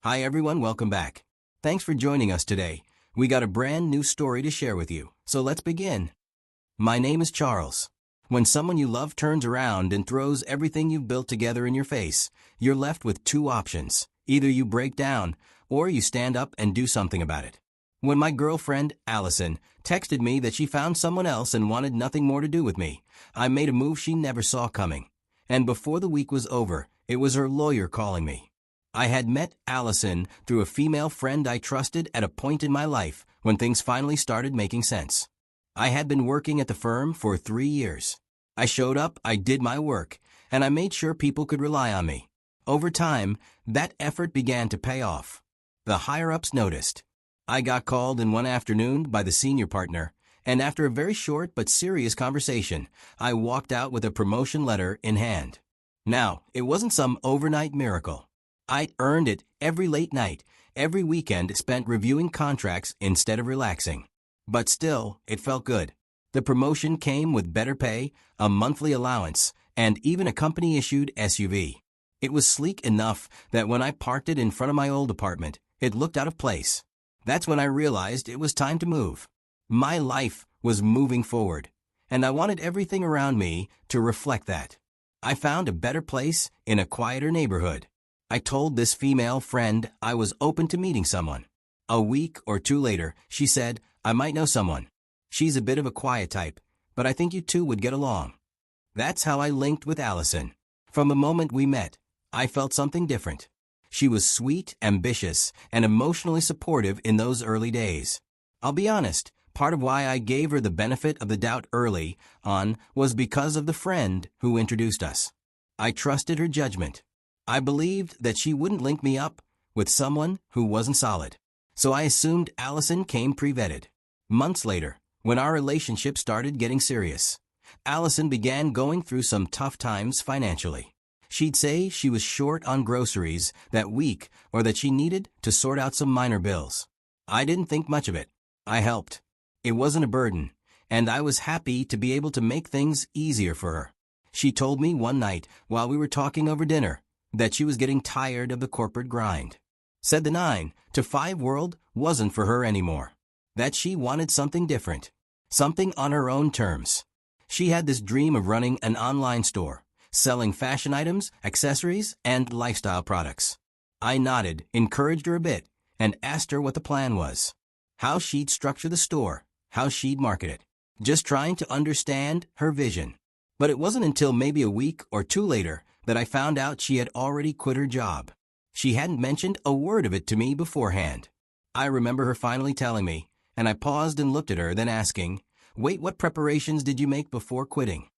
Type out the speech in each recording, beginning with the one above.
Hi everyone, welcome back. Thanks for joining us today. We got a brand new story to share with you, so let's begin. My name is Charles. When someone you love turns around and throws everything you've built together in your face, you're left with two options. Either you break down, or you stand up and do something about it. When my girlfriend, Allison, texted me that she found someone else and wanted nothing more to do with me, I made a move she never saw coming. And before the week was over, it was her lawyer calling me. I had met Allison through a female friend I trusted at a point in my life when things finally started making sense. I had been working at the firm for 3 years. I showed up, I did my work, and I made sure people could rely on me. Over time, that effort began to pay off. The higher-ups noticed. I got called in one afternoon by the senior partner, and after a very short but serious conversation, I walked out with a promotion letter in hand. Now, it wasn't some overnight miracle. I earned it every late night, every weekend spent reviewing contracts instead of relaxing. But still, it felt good. The promotion came with better pay, a monthly allowance, and even a company-issued SUV. It was sleek enough that when I parked it in front of my old apartment, it looked out of place. That's when I realized it was time to move. My life was moving forward, and I wanted everything around me to reflect that. I found a better place in a quieter neighborhood. I told this female friend I was open to meeting someone. A week or two later, she said, I might know someone. She's a bit of a quiet type, but I think you two would get along. That's how I linked with Allison. From the moment we met, I felt something different. She was sweet, ambitious, and emotionally supportive in those early days. I'll be honest, part of why I gave her the benefit of the doubt early on was because of the friend who introduced us. I trusted her judgment. I believed that she wouldn't link me up with someone who wasn't solid. So I assumed Allison came pre-vetted. Months later, when our relationship started getting serious, Allison began going through some tough times financially. She'd say she was short on groceries that week or that she needed to sort out some minor bills. I didn't think much of it. I helped. It wasn't a burden, and I was happy to be able to make things easier for her. She told me one night while we were talking over dinner that she was getting tired of the corporate grind. Said the 9 to 5 world wasn't for her anymore. That she wanted something different. Something on her own terms. She had this dream of running an online store, selling fashion items, accessories, and lifestyle products. I nodded, encouraged her a bit, and asked her what the plan was. How she'd structure the store, how she'd market it. Just trying to understand her vision. But it wasn't until maybe a week or two later that I found out she had already quit her job. She hadn't mentioned a word of it to me beforehand. I remember her finally telling me, and I paused and looked at her, then asking, "Wait, what preparations did you make before quitting?"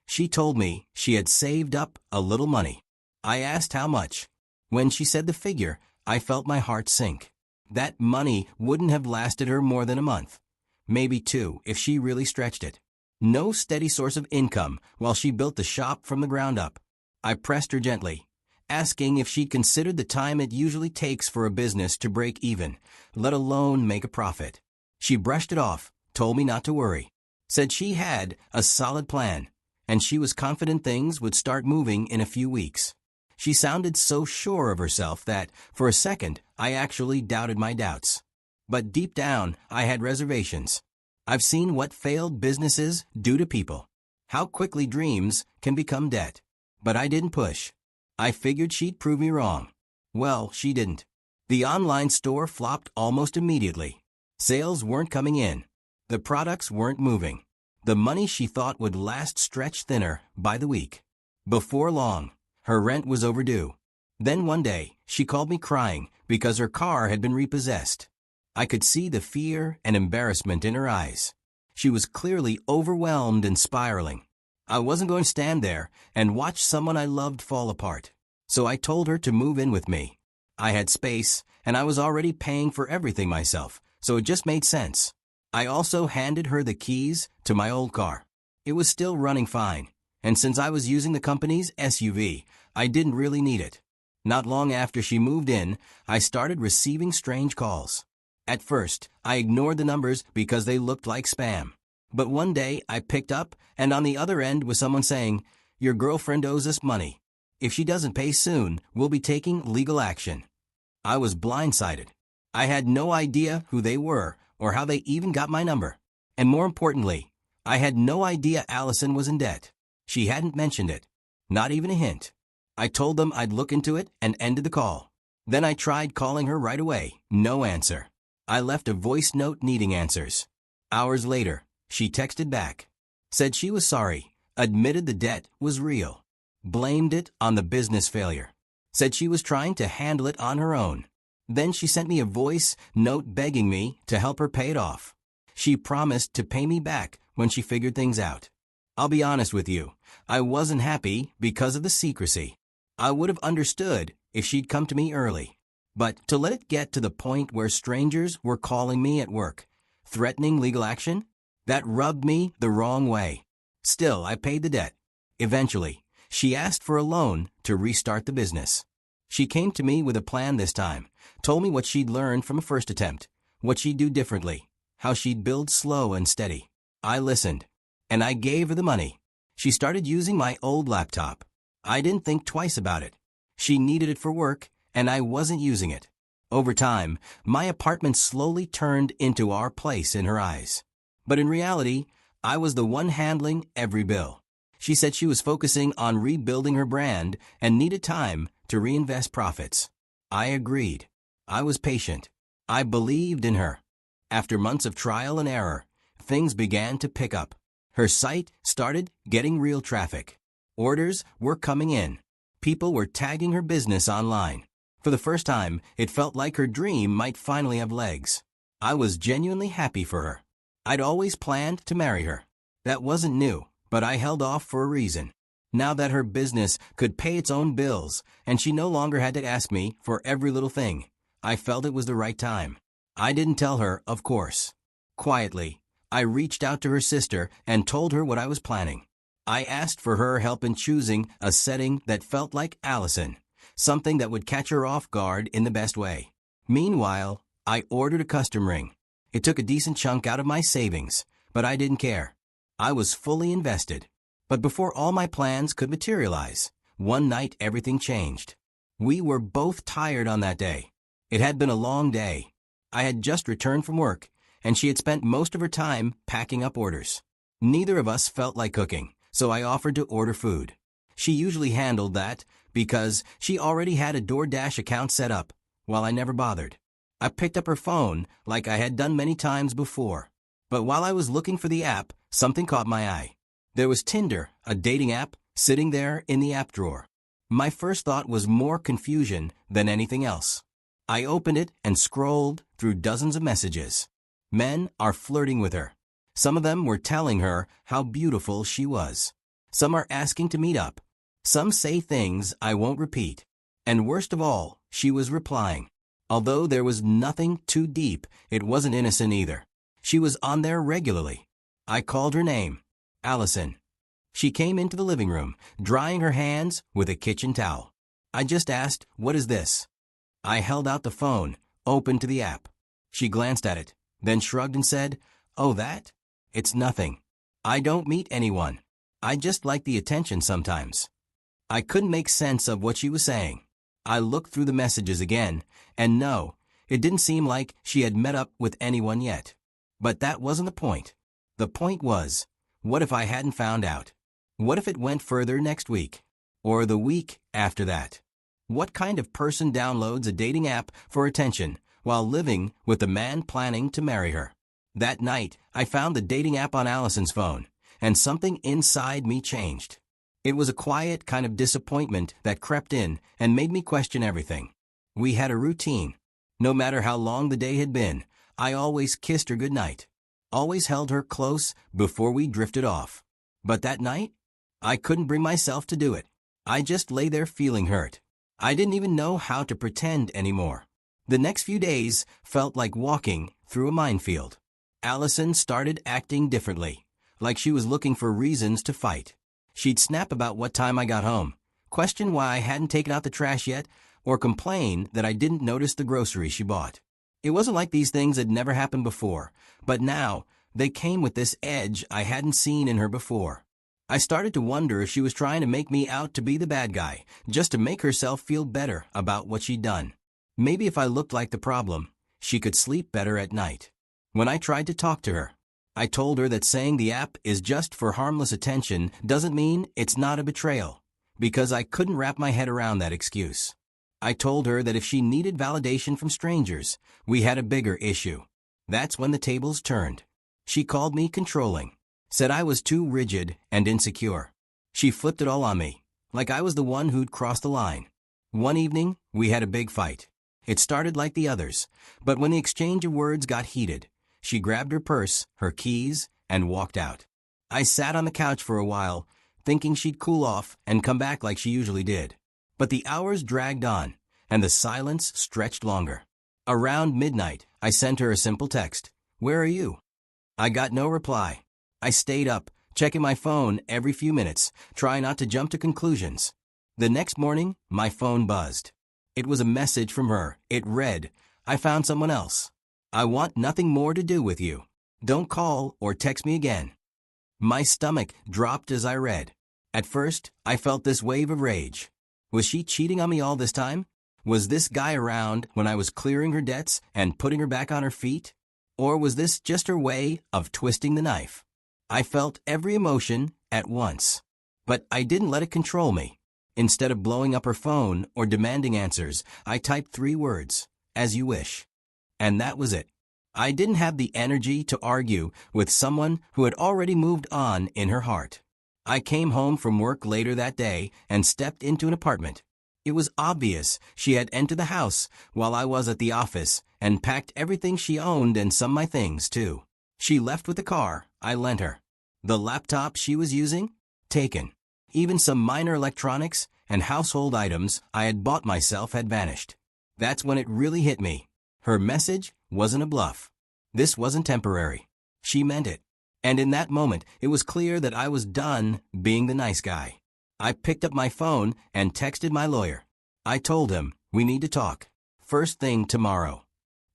She told me she had saved up a little money. I asked how much. When she said the figure, I felt my heart sink. That money wouldn't have lasted her more than a month. Maybe 2 if she really stretched it. No steady source of income while she built the shop from the ground up. I pressed her gently, asking if she'd considered the time it usually takes for a business to break even, let alone make a profit. She brushed it off, told me not to worry, said she had a solid plan, and she was confident things would start moving in a few weeks. She sounded so sure of herself that, for a second, I actually doubted my doubts. But deep down, I had reservations. I've seen what failed businesses do to people. How quickly dreams can become debt. But I didn't push. I figured she'd prove me wrong. Well, she didn't. The online store flopped almost immediately. Sales weren't coming in. The products weren't moving. The money she thought would last stretched thinner by the week. Before long, her rent was overdue. Then one day, she called me crying because her car had been repossessed. I could see the fear and embarrassment in her eyes. She was clearly overwhelmed and spiraling. I wasn't going to stand there and watch someone I loved fall apart. So I told her to move in with me. I had space, and I was already paying for everything myself, so it just made sense. I also handed her the keys to my old car. It was still running fine, and since I was using the company's SUV, I didn't really need it. Not long after she moved in, I started receiving strange calls. At first, I ignored the numbers because they looked like spam. But one day, I picked up, and on the other end was someone saying, "Your girlfriend owes us money. If she doesn't pay soon, we'll be taking legal action." I was blindsided. I had no idea who they were or how they even got my number. And more importantly, I had no idea Allison was in debt. She hadn't mentioned it. Not even a hint. I told them I'd look into it and ended the call. Then I tried calling her right away. No answer. I left a voice note needing answers. Hours later, she texted back. Said she was sorry, admitted the debt was real. Blamed it on the business failure. Said she was trying to handle it on her own. Then she sent me a voice note begging me to help her pay it off. She promised to pay me back when she figured things out. I'll be honest with you, I wasn't happy because of the secrecy. I would have understood if she'd come to me early. But to let it get to the point where strangers were calling me at work, threatening legal action, that rubbed me the wrong way. Still, I paid the debt. Eventually, she asked for a loan to restart the business. She came to me with a plan this time, told me what she'd learned from a first attempt, what she'd do differently, how she'd build slow and steady. I listened, and I gave her the money. She started using my old laptop. I didn't think twice about it. She needed it for work, and I wasn't using it. Over time, my apartment slowly turned into our place in her eyes. But in reality, I was the one handling every bill. She said she was focusing on rebuilding her brand and needed time to reinvest profits. I agreed. I was patient. I believed in her. After months of trial and error, things began to pick up. Her site started getting real traffic. Orders were coming in. People were tagging her business online. For the first time, it felt like her dream might finally have legs. I was genuinely happy for her. I'd always planned to marry her. That wasn't new, but I held off for a reason. Now that her business could pay its own bills and she no longer had to ask me for every little thing, I felt it was the right time. I didn't tell her, of course. Quietly, I reached out to her sister and told her what I was planning. I asked for her help in choosing a setting that felt like Allison, something that would catch her off guard in the best way. Meanwhile, I ordered a custom ring. It took a decent chunk out of my savings, but I didn't care. I was fully invested. But before all my plans could materialize, one night everything changed. We were both tired on that day. It had been a long day. I had just returned from work, and she had spent most of her time packing up orders. Neither of us felt like cooking, so I offered to order food. She usually handled that because she already had a DoorDash account set up, while I never bothered. I picked up her phone like I had done many times before. But while I was looking for the app, something caught my eye. There was Tinder, a dating app, sitting there in the app drawer. My first thought was more confusion than anything else. I opened it and scrolled through dozens of messages. Men are flirting with her. Some of them were telling her how beautiful she was. Some are asking to meet up. Some say things I won't repeat. And worst of all, she was replying. Although there was nothing too deep, it wasn't innocent either. She was on there regularly. I called her name, Allison. She came into the living room, drying her hands with a kitchen towel. I just asked, "What is this?" I held out the phone, open to the app. She glanced at it, then shrugged and said, "Oh, that? It's nothing. I don't meet anyone. I just like the attention sometimes." I couldn't make sense of what she was saying. I looked through the messages again, and no, it didn't seem like she had met up with anyone yet. But that wasn't the point. The point was, what if I hadn't found out? What if it went further next week? Or the week after that? What kind of person downloads a dating app for attention while living with the man planning to marry her? That night, I found the dating app on Allison's phone, and something inside me changed. It was a quiet kind of disappointment that crept in and made me question everything. We had a routine. No matter how long the day had been, I always kissed her goodnight. Always held her close before we drifted off. But that night, I couldn't bring myself to do it. I just lay there feeling hurt. I didn't even know how to pretend anymore. The next few days felt like walking through a minefield. Allison started acting differently, like she was looking for reasons to fight. She'd snap about what time I got home, question why I hadn't taken out the trash yet, or complain that I didn't notice the groceries she bought. It wasn't like these things had never happened before, but now they came with this edge I hadn't seen in her before. I started to wonder if she was trying to make me out to be the bad guy, just to make herself feel better about what she'd done. Maybe if I looked like the problem, she could sleep better at night. When I tried to talk to her, I told her that saying the app is just for harmless attention doesn't mean it's not a betrayal, because I couldn't wrap my head around that excuse. I told her that if she needed validation from strangers, we had a bigger issue. That's when the tables turned. She called me controlling, said I was too rigid and insecure. She flipped it all on me, like I was the one who'd crossed the line. One evening, we had a big fight. It started like the others, but when the exchange of words got heated, she grabbed her purse, her keys, and walked out. I sat on the couch for a while, thinking she'd cool off and come back like she usually did. But the hours dragged on, and the silence stretched longer. Around midnight, I sent her a simple text. "Where are you?" I got no reply. I stayed up, checking my phone every few minutes, trying not to jump to conclusions. The next morning, my phone buzzed. It was a message from her. It read, "I found someone else. I want nothing more to do with you. Don't call or text me again." My stomach dropped as I read. At first, I felt this wave of rage. Was she cheating on me all this time? Was this guy around when I was clearing her debts and putting her back on her feet? Or was this just her way of twisting the knife? I felt every emotion at once. But I didn't let it control me. Instead of blowing up her phone or demanding answers, I typed 3 words, "As you wish." And that was it. I didn't have the energy to argue with someone who had already moved on in her heart. I came home from work later that day and stepped into an apartment. It was obvious she had entered the house while I was at the office and packed everything she owned and some of my things, too. She left with the car I lent her. The laptop she was using? Taken. Even some minor electronics and household items I had bought myself had vanished. That's when it really hit me. Her message wasn't a bluff. This wasn't temporary. She meant it. And in that moment, it was clear that I was done being the nice guy. I picked up my phone and texted my lawyer. I told him, "We need to talk. First thing tomorrow."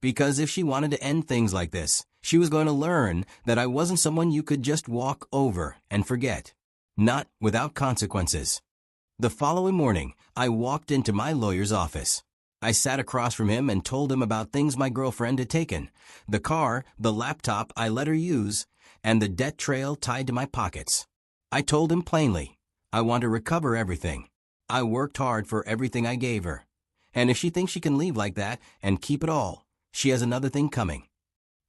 Because if she wanted to end things like this, she was going to learn that I wasn't someone you could just walk over and forget. Not without consequences. The following morning, I walked into my lawyer's office. I sat across from him and told him about things my girlfriend had taken, the car, the laptop I let her use, and the debt trail tied to my pockets. I told him plainly, I want to recover everything. I worked hard for everything I gave her. And if she thinks she can leave like that and keep it all, she has another thing coming.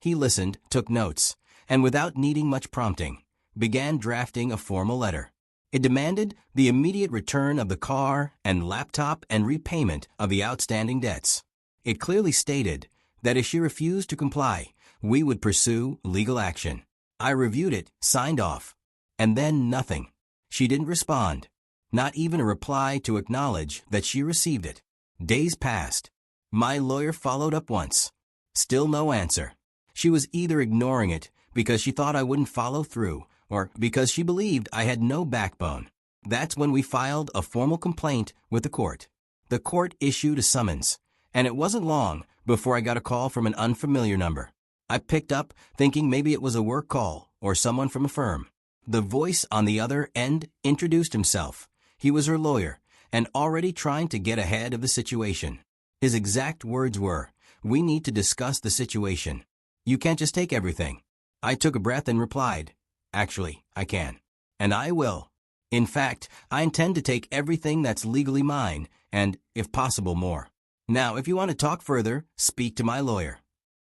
He listened, took notes, and without needing much prompting, began drafting a formal letter. It demanded the immediate return of the car and laptop and repayment of the outstanding debts. It clearly stated that if she refused to comply, we would pursue legal action. I reviewed it, signed off, and then nothing. She didn't respond, not even a reply to acknowledge that she received it. Days passed. My lawyer followed up once. Still no answer. She was either ignoring it because she thought I wouldn't follow through, or because she believed I had no backbone. That's when we filed a formal complaint with the court. The court issued a summons, and it wasn't long before I got a call from an unfamiliar number. I picked up, thinking maybe it was a work call or someone from a firm. The voice on the other end introduced himself. He was her lawyer, and already trying to get ahead of the situation. His exact words were, "We need to discuss the situation. You can't just take everything." I took a breath and replied, "Actually, I can. And I will. In fact, I intend to take everything that's legally mine, and, if possible, more. Now, if you want to talk further, speak to my lawyer."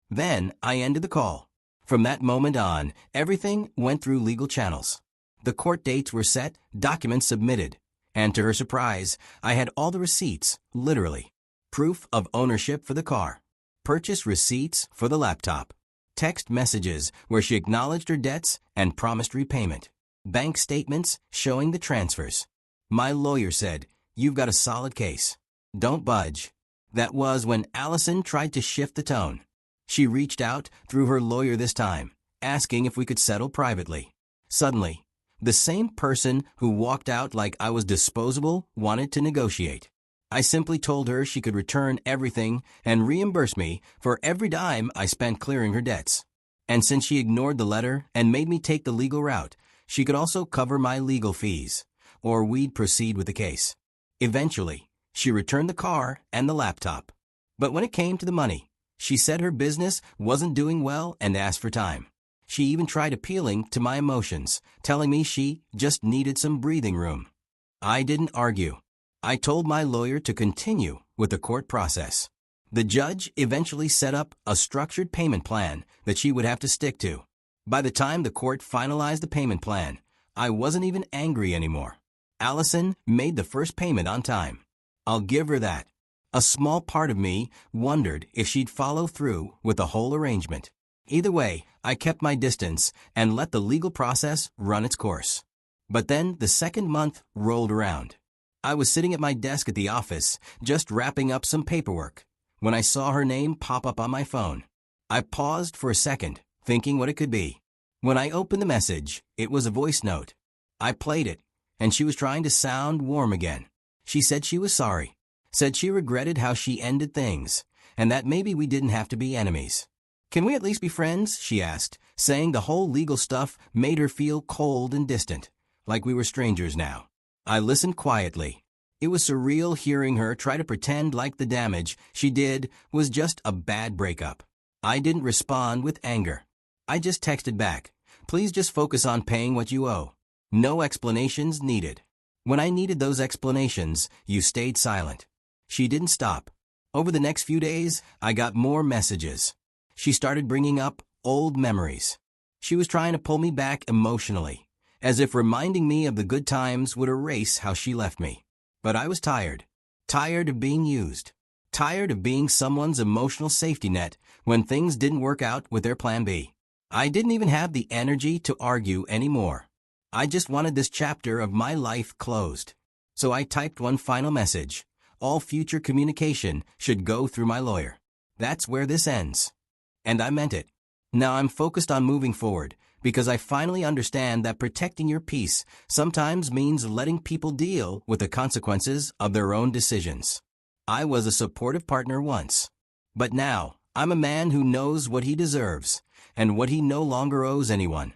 Then I ended the call. From that moment on, everything went through legal channels. The court dates were set, documents submitted, and to her surprise, I had all the receipts, literally. Proof of ownership for the car. Purchase receipts for the laptop. Text messages where she acknowledged her debts and promised repayment. Bank statements showing the transfers. My lawyer said, "You've got a solid case. Don't budge." That was when Allison tried to shift the tone. She reached out through her lawyer this time, asking if we could settle privately. Suddenly, the same person who walked out like I was disposable wanted to negotiate. I simply told her she could return everything and reimburse me for every dime I spent clearing her debts. And since she ignored the letter and made me take the legal route, she could also cover my legal fees, or we'd proceed with the case. Eventually, she returned the car and the laptop. But when it came to the money, she said her business wasn't doing well and asked for time. She even tried appealing to my emotions, telling me she just needed some breathing room. I didn't argue. I told my lawyer to continue with the court process. The judge eventually set up a structured payment plan that she would have to stick to. By the time the court finalized the payment plan, I wasn't even angry anymore. Allison made the first payment on time. I'll give her that. A small part of me wondered if she'd follow through with the whole arrangement. Either way, I kept my distance and let the legal process run its course. But then the second month rolled around. I was sitting at my desk at the office, just wrapping up some paperwork, when I saw her name pop up on my phone. I paused for a second, thinking what it could be. When I opened the message, it was a voice note. I played it, and she was trying to sound warm again. She said she was sorry, said she regretted how she ended things, and that maybe we didn't have to be enemies. "Can we at least be friends?" she asked, saying the whole legal stuff made her feel cold and distant, like we were strangers now. I listened quietly. It was surreal hearing her try to pretend like the damage she did was just a bad breakup. I didn't respond with anger. I just texted back, "Please just focus on paying what you owe. No explanations needed." When I needed those explanations, you stayed silent. She didn't stop. Over the next few days, I got more messages. She started bringing up old memories. She was trying to pull me back emotionally, as if reminding me of the good times would erase how she left me. But I was tired. Tired of being used. Tired of being someone's emotional safety net when things didn't work out with their plan B. I didn't even have the energy to argue anymore. I just wanted this chapter of my life closed. So I typed one final message. All future communication should go through my lawyer. That's where this ends. And I meant it. Now I'm focused on moving forward, because I finally understand that protecting your peace sometimes means letting people deal with the consequences of their own decisions. I was a supportive partner once. But now, I'm a man who knows what he deserves, and what he no longer owes anyone.